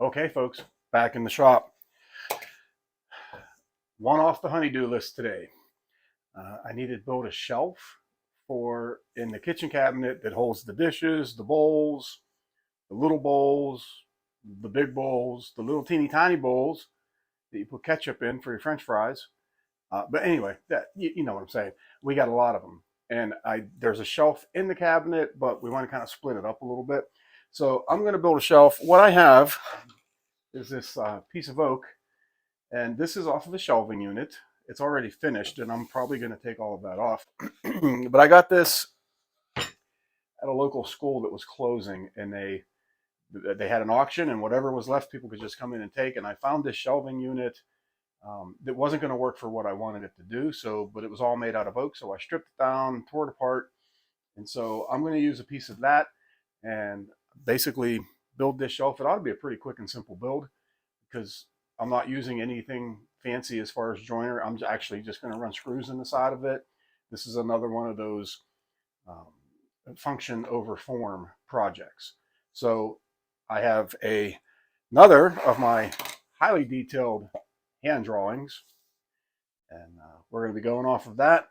Okay, folks, back in the shop. One off the honeydew list today. I needed to build a shelf for in the kitchen cabinet that holds the dishes, the bowls, the little bowls, the big bowls, the little teeny tiny bowls that you put ketchup in for your French fries. But anyway, that you know what I'm saying. We got a lot of them, and there's a shelf in the cabinet, but we want to kind of split it up a little bit. So I'm going to build a shelf. What I have is this piece of oak, and this is off of the shelving unit. It's already finished, and I'm probably going to take all of that off. But I got this at a local school that was closing, and they had an auction, and whatever was left, people could just come in and take. And I found this shelving unit that wasn't going to work for what I wanted it to do. So, but it was all made out of oak, so I stripped it down, tore it apart, and so I'm going to use a piece of that and basically build this shelf. It ought to be a pretty quick and simple build because I'm not using anything fancy as far as joiner. I'm actually just going to run screws in the side of it. This is another one of those function over form projects. So I have another of my highly detailed hand drawings, and we're going to be going off of that.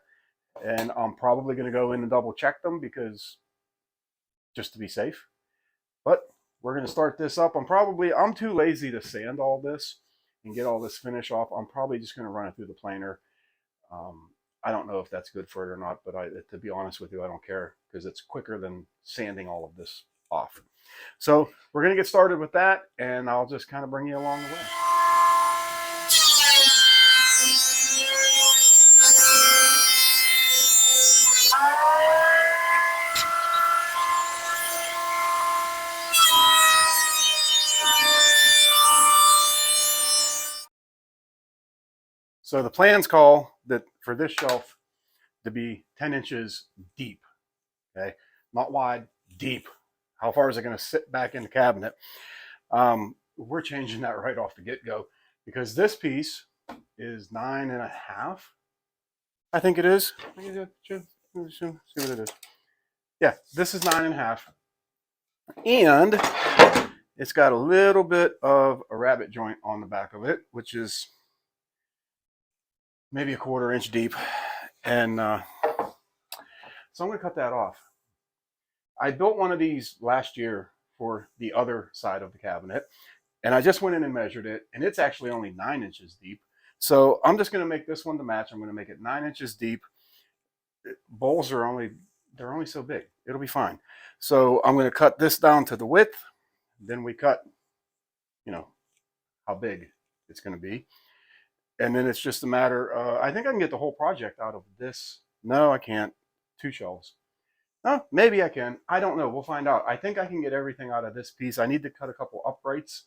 And I'm probably going to go in and double check them because just to be safe. But we're going to start this up. I'm too lazy to sand all this and get all this finish off. I'm probably just going to run it through the planer. I don't know if that's good for it or not, but to be honest with you, I don't care because it's quicker than sanding all of this off. So we're going to get started with that, and I'll just kind of bring you along the way. So the plans call that for this shelf to be 10 inches deep, okay? Not wide, deep. How far is it going to sit back in the cabinet? We're changing that right off the get-go because this piece is 9.5. I think it is. See what it is. Yeah, this is 9.5. And it's got a little bit of a rabbet joint on the back of it, which is maybe a 1/4 inch deep. And so I'm going to cut that off. I built one of these last year for the other side of the cabinet, and I just went in and measured it, and it's actually only 9 inches deep. So I'm just going to make this one to match. I'm going to make it 9 inches deep. Bowls are only so big. It'll be fine. So I'm going to cut this down to the width. Then we cut, how big it's going to be. And then it's just a matter, I think I can get the whole project out of this. No, I can't. 2 shelves. No, maybe I can. I don't know. We'll find out. I think I can get everything out of this piece. I need to cut a couple uprights.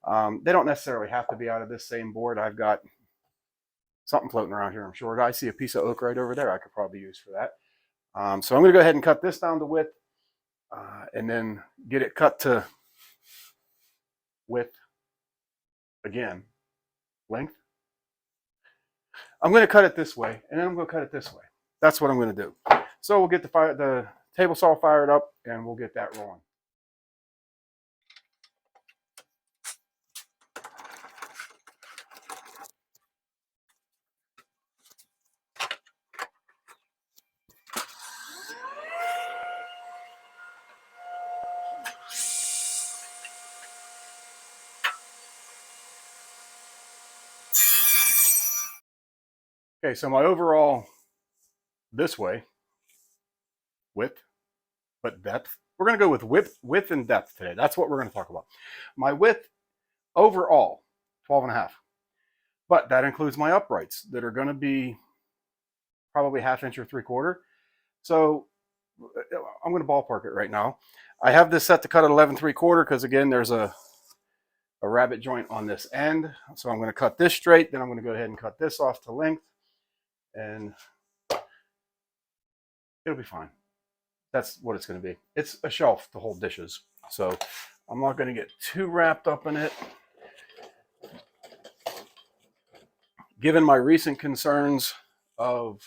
They don't necessarily have to be out of this same board. I've got something floating around here, I'm sure. I see a piece of oak right over there I could probably use for that. So I'm going to go ahead and cut this down to width and then get it cut to width again, length. I'm going to cut it this way, and then I'm going to cut it this way. That's what I'm going to do. So we'll get the table saw fired up, and we'll get that rolling. Okay, so my overall this way, width, but depth. We're going to go with width and depth today. That's what we're going to talk about. My width overall, 12.5. But that includes my uprights that are going to be probably 1/2 inch or 3/4. So I'm going to ballpark it right now. I have this set to cut at 11 3/4 because again, there's a rabbet joint on this end. So I'm going to cut this straight. Then I'm going to go ahead and cut this off to length, and it'll be fine. That's what it's going to be. It's a shelf to hold dishes. So I'm not going to get too wrapped up in it. Given my recent concerns of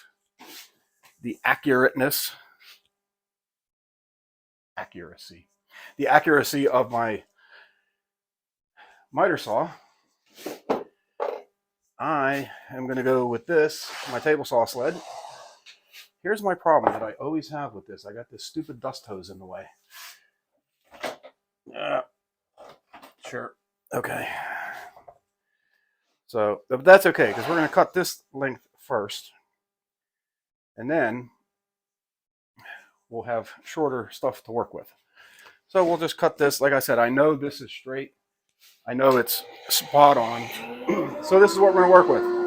the accuracy of my miter saw, I am going to go with this, my table saw sled. Here's my problem that I always have with this. I got this stupid dust hose in the way. Sure. Okay. So, but that's okay, because we're going to cut this length first. And then we'll have shorter stuff to work with. So we'll just cut this. Like I said, I know this is straight. I know it's spot on. So this is what we're going to work with.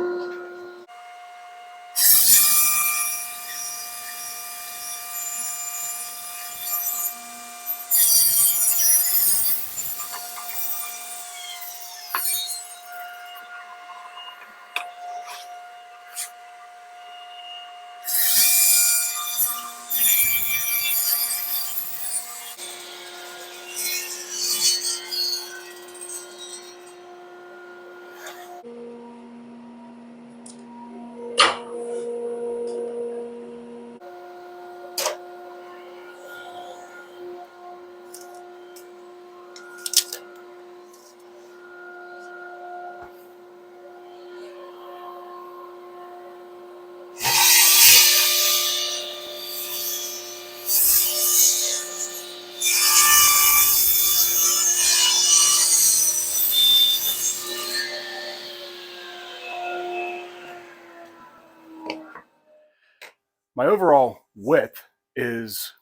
My overall width is,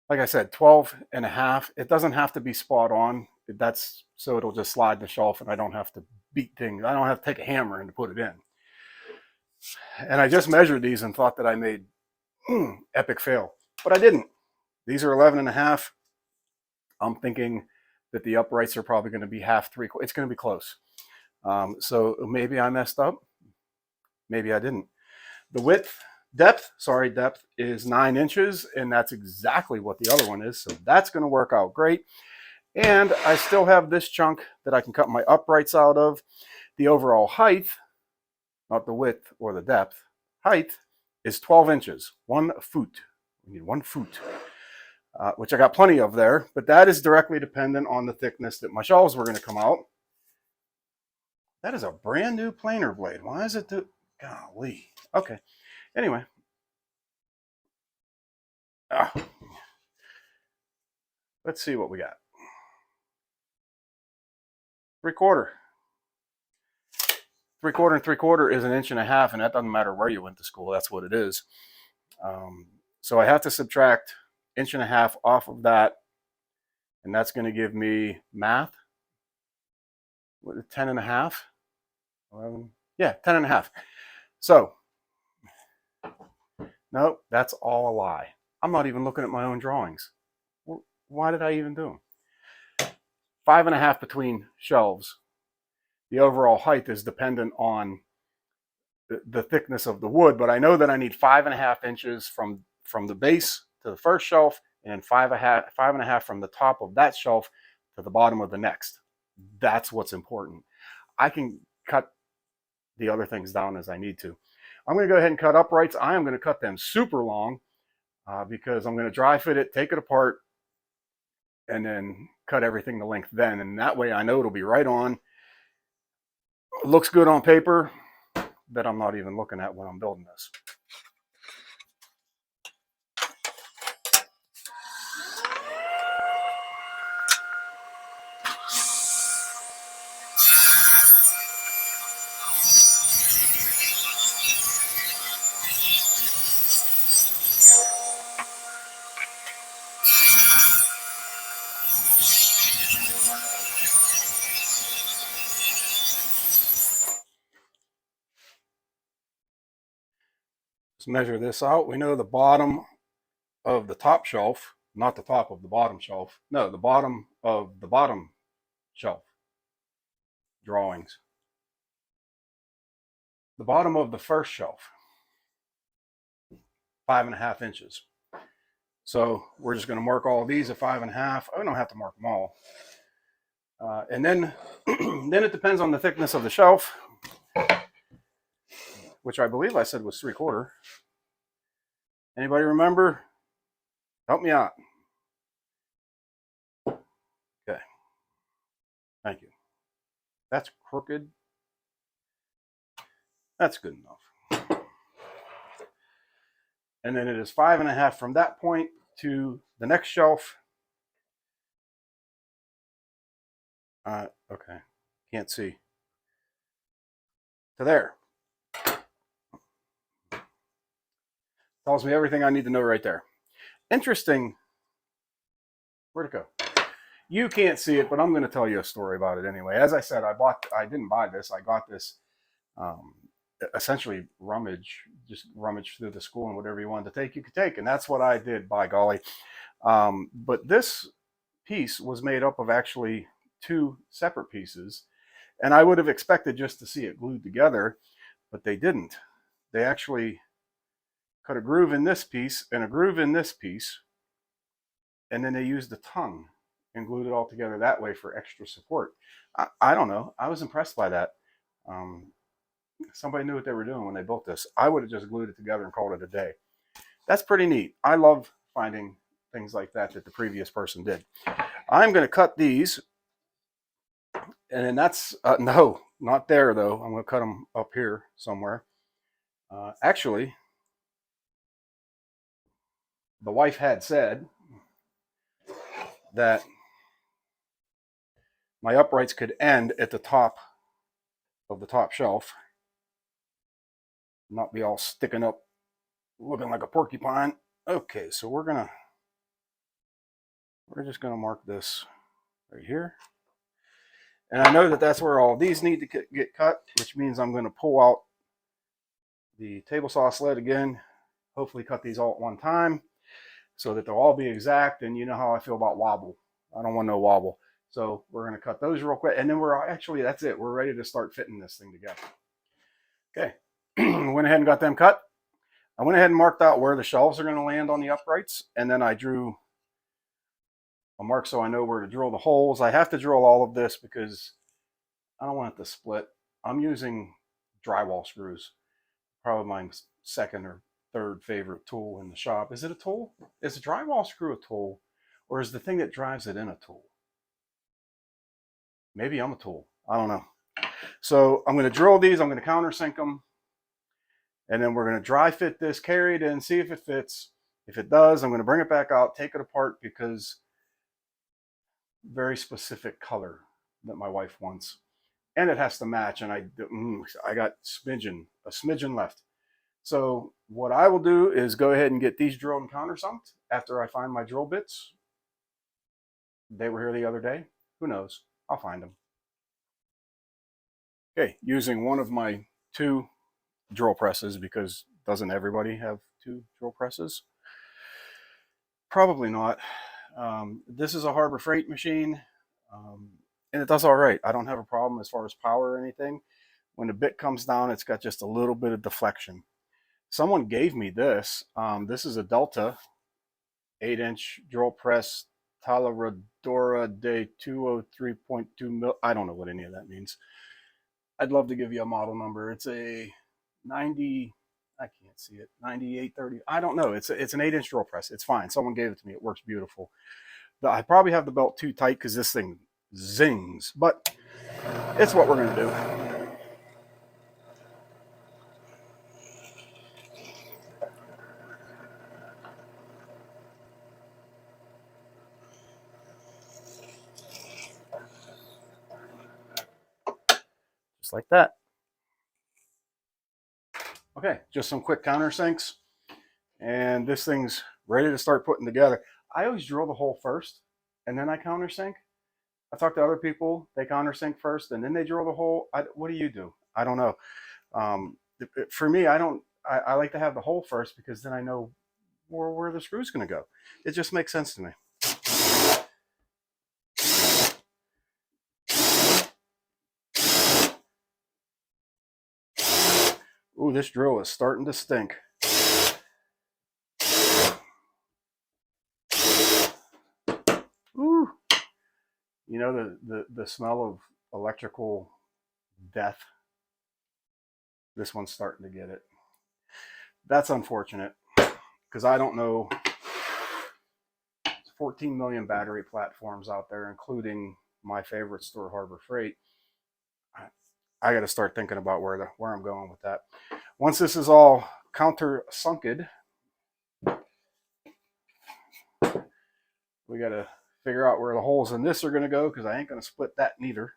like I said, 12 and a half. It doesn't have to be spot on. That's so it'll just slide the shelf and I don't have to beat things. I don't have to take a hammer and to put it in. And I just measured these and thought that I made epic fail, but I didn't. These are 11 and a half. I'm thinking that the uprights are probably going to be half, three. It's going to be close. So maybe I messed up. Maybe I didn't. The depth is 9 inches, and that's exactly what the other one is. So that's going to work out great. And I still have this chunk that I can cut my uprights out of. The overall height, not the width or the depth, height is 12 inches, 1 foot. We need 1 foot, which I got plenty of there, but that is directly dependent on the thickness that my shelves were going to come out. That is a brand new planer blade. Why is it golly. Okay. Anyway. Let's see what we got. 3/4. 3/4 and 3/4 is 1.5 inches, and that doesn't matter where you went to school. That's what it is. So I have to subtract 1.5 inches off of that, and that's going to give me math. What, 10 and a half? 11? Yeah, 10 and a half. So, no, that's all a lie. I'm not even looking at my own drawings. Why did I even do them? 5.5 between shelves. The overall height is dependent on the thickness of the wood, but I know that I need 5.5 inches from the base to the first shelf, and 5.5 from the top of that shelf to the bottom of the next. That's what's important. I can cut the other things down as I need to. I'm going to go ahead and cut uprights. I am going to cut them super long because I'm going to dry fit it, take it apart, and then cut everything the length then. And that way I know it'll be right on. It looks good on paper that I'm not even looking at when I'm building this. Let's measure this out. We know the bottom of the top shelf, not the top of the bottom shelf. No, the bottom of the bottom shelf drawings. The bottom of the first shelf, 5.5 inches. So we're just going to mark all of these at 5.5. I don't have to mark them all. And then, then it depends on the thickness of the shelf, which I believe I said was 3/4. Anybody remember? Help me out. Okay. That's crooked. That's good enough. And then it is 5.5 from that point to the next shelf. Okay, can't see. To there. Tells me everything I need to know right there. Interesting. Where'd it go? You can't see it, but I'm going to tell you a story about it anyway. As I said, I didn't buy this. I got this um, essentially just rummage through the school, and whatever you wanted to take, you could take. And that's what I did, by golly. But this piece was made up of actually two separate pieces. And I would have expected just to see it glued together, but they didn't. They actually cut a groove in this piece and a groove in this piece, and then they used the tongue and glued it all together that way for extra support. I don't know. I was impressed by that. Um, Somebody knew what they were doing when they built this. I would have just glued it together and called it a day. That's pretty neat. I love finding things like that the previous person did. I'm going to cut these, and then that's, no, not there though. I'm going to cut them up here somewhere. Actually, the wife had said that my uprights could end at the top of the top shelf, not be all sticking up looking like a porcupine. Okay, so we're just gonna mark this right here, and I know that that's where all these need to get cut, which means I'm going to pull out the table saw sled again, hopefully cut these all at one time so that they'll all be exact. And you know how I feel about wobble. I don't want no wobble. So we're going to cut those real quick, and then we're actually, that's it. We're ready to start fitting this thing together. Okay. Went ahead and got them cut. I went ahead and marked out where the shelves are going to land on the uprights, and then I drew a mark so I know where to drill the holes. I have to drill all of this because I don't want it to split. I'm using drywall screws, probably my second or third favorite tool in the shop. Is it a tool? Is a drywall screw a tool, or is the thing that drives it in a tool? Maybe I'm a tool. I don't know. So I'm going to drill these. I'm going to countersink them, and then we're going to dry fit this, carry it in, see if it fits. If it does, I'm going to bring it back out, take it apart, because very specific color that my wife wants, and it has to match. And I got a smidgen left. So what I will do is go ahead and get these drilled and countersunked after I find my drill bits. They were here the other day. Who knows? I'll find them. Okay, using one of my two drill presses, because doesn't everybody have two drill presses? Probably not. This is a Harbor Freight machine, and it does all right. I don't have a problem as far as power or anything. When the bit comes down, it's got just a little bit of deflection. Someone gave me this. This is a Delta 8-inch drill press Talaradora de 203.2 mil. I don't know what any of that means. I'd love to give you a model number. It's a 90, I can't see it, 9830. I don't know. It's an 8-inch drill press. It's fine. Someone gave it to me. It works beautiful. But I probably have the belt too tight because this thing zings. But it's what we're going to do. Just like that. Okay, just some quick countersinks, and this thing's ready to start putting together. I always drill the hole first, and then I countersink. I talk to other people, they countersink first, and then they drill the hole. What do you do? I don't know. For me, I don't. I like to have the hole first because then I know where the screw's going to go. It just makes sense to me. Ooh, this drill is starting to stink. Ooh. You know the smell of electrical death? This one's starting to get it. That's unfortunate because I don't know. 14 million battery platforms out there, including my favorite store, Harbor Freight. I got to start thinking about where I'm going with that. Once this is all countersunked, we got to figure out where the holes in this are going to go, because I ain't going to split that neither.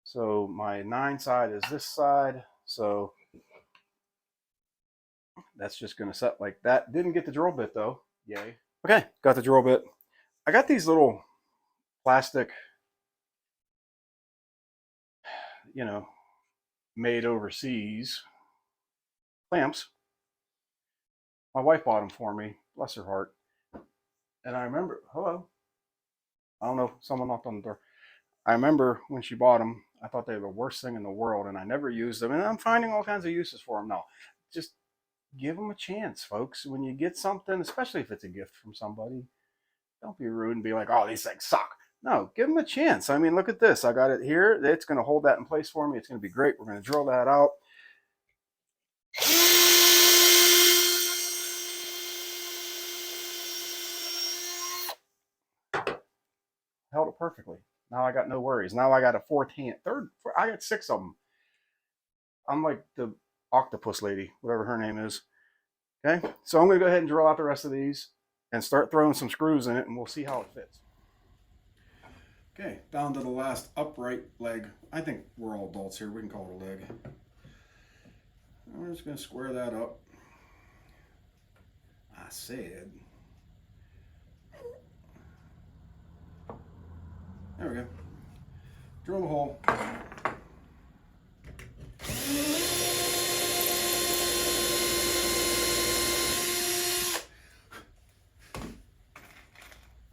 So my 9 side is this side. So that's just going to set like that. Didn't get the drill bit though. Yay. Okay, got the drill bit. I got these little plastic, you know, made overseas clamps. My wife bought them for me, bless her heart. And I remember, hello, I don't know, someone knocked on the door. I remember when she bought them, I thought they were the worst thing in the world, and I never used them. And I'm finding all kinds of uses for them now. Just give them a chance, folks. When you get something, especially if it's a gift from somebody, don't be rude and be like, oh, these things suck. No, give them a chance. I mean, look at this. I got it here. It's going to hold that in place for me. It's going to be great. We're going to drill that out. Held it perfectly. Now I got no worries. Now I got a I got 6 of them. I'm like the octopus lady, whatever her name is. Okay, so I'm going to go ahead and drill out the rest of these and start throwing some screws in it, and we'll see how it fits. Okay, down to the last upright leg. I think we're all adults here. We can call it a leg. We're just going to square that up. I said. There we go. Drill the hole.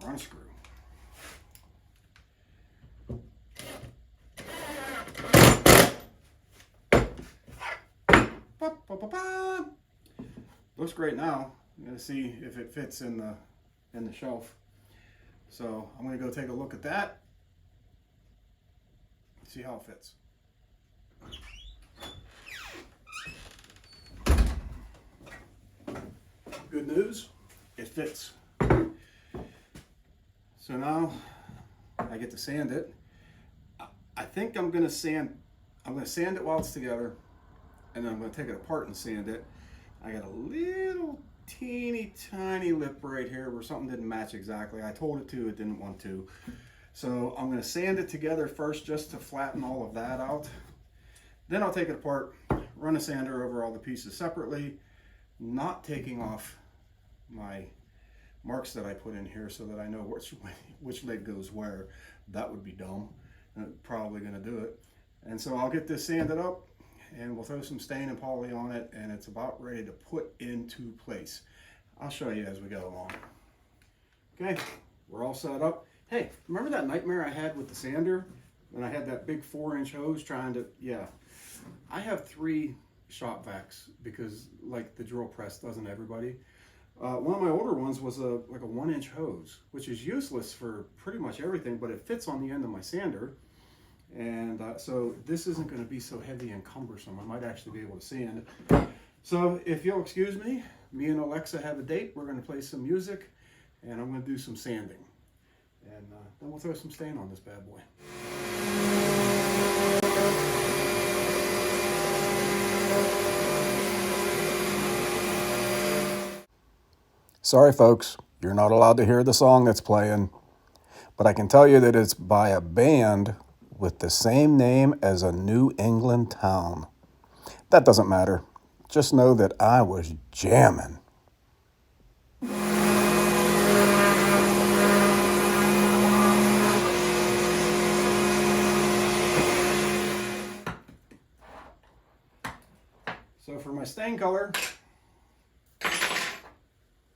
Run a screw. Looks great now. I'm going to see if it fits in the shelf. So I'm going to go take a look at that. See how it fits. Good news, it fits. So now I get to sand it. I think I'm going to sand it while it's together, and then I'm going to take it apart and sand it. I got a little teeny tiny lip right here where something didn't match exactly. I told it to, it didn't want to. So I'm going to sand it together first just to flatten all of that out. Then I'll take it apart, run a sander over all the pieces separately, not taking off my marks that I put in here so that I know which leg goes where. That would be dumb. I'm probably going to do it. And so I'll get this sanded up, and we'll throw some stain and poly on it, and it's about ready to put into place. I'll show you as we go along. Okay, we're all set up. Hey, remember that nightmare I had with the sander? When I had that big 4-inch hose trying to, yeah. I have 3 shop vacs because, like, the drill press doesn't everybody. One of my older ones was like a 1-inch hose, which is useless for pretty much everything, but it fits on the end of my sander. And so this isn't going to be so heavy and cumbersome. I might actually be able to sand. So if you'll excuse me, me and Alexa have a date. We're going to play some music, and I'm going to do some sanding. And then we'll throw some stain on this bad boy. Sorry, folks, you're not allowed to hear the song that's playing, but I can tell you that it's by a band with the same name as a New England town. That doesn't matter. Just know that I was jamming. So for my stain color,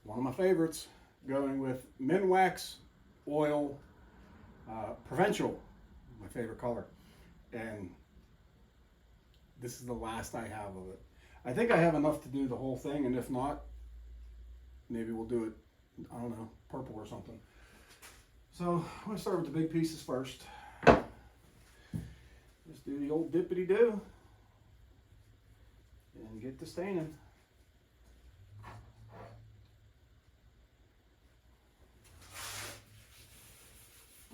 one of my favorites, going with Minwax Oil Provincial, my favorite color. And this is the last I have of it. I think I have enough to do the whole thing, and if not, maybe we'll do it, I don't know, purple or something. So I'm going to start with the big pieces first. Just do the old dippity-do and get to staining.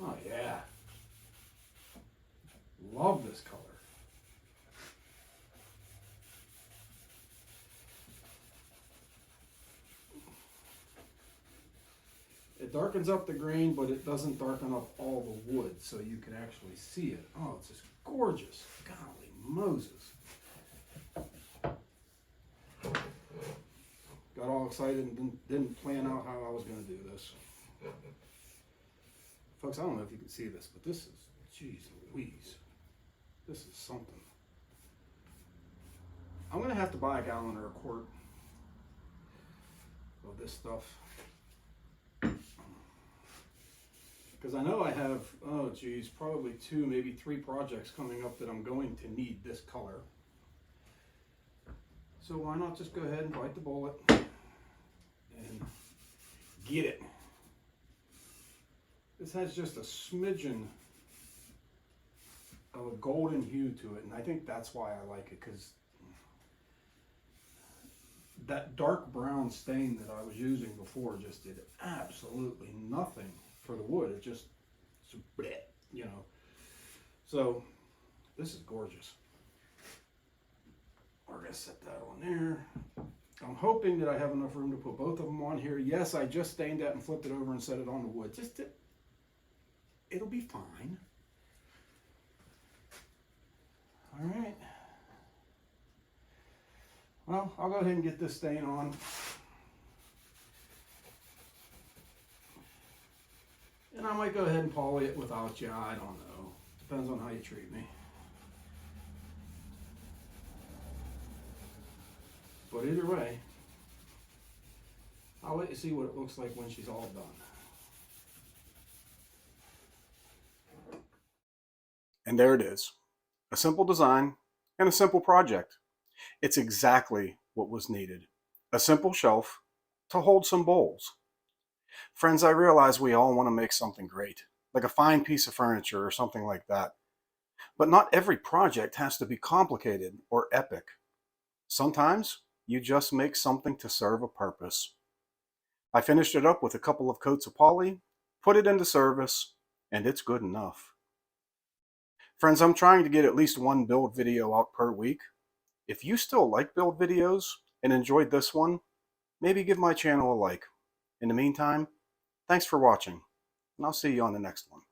Oh yeah. love this color. It darkens up the grain, but it doesn't darken up all the wood, so you can actually see it. Oh, it's just gorgeous. Golly Moses. Got all excited and didn't plan out how I was going to do this. Folks, I don't know if you can see this, but this is, geez Louise, this is something. I'm going to have to buy a gallon or a quart of this stuff. Because I know I have, oh geez, probably 2, maybe 3 projects coming up that I'm going to need this color. So why not just go ahead and bite the bullet and get it. This has just a smidgen of a golden hue to it, and I think that's why I like it, because that dark brown stain that I was using before just did absolutely nothing for the wood. It just, you know. So this is gorgeous. We're gonna set that on there. I'm hoping that I have enough room to put both of them on here. Yes, I just stained that and flipped it over and set it on the wood. It'll be fine. All right. Well, I'll go ahead and get this stain on. And I might go ahead and poly it without you. I don't know. Depends on how you treat me. But either way, I'll let you see what it looks like when she's all done. And there it is. A simple design and a simple project. It's exactly what was needed. A simple shelf to hold some bowls. Friends, I realize we all want to make something great, like a fine piece of furniture or something like that. But not every project has to be complicated or epic. Sometimes you just make something to serve a purpose. I finished it up with a couple of coats of poly, put it into service, and it's good enough. Friends, I'm trying to get at least 1 build video out per week. If you still like build videos and enjoyed this one, maybe give my channel a like. In the meantime, thanks for watching, and I'll see you on the next one.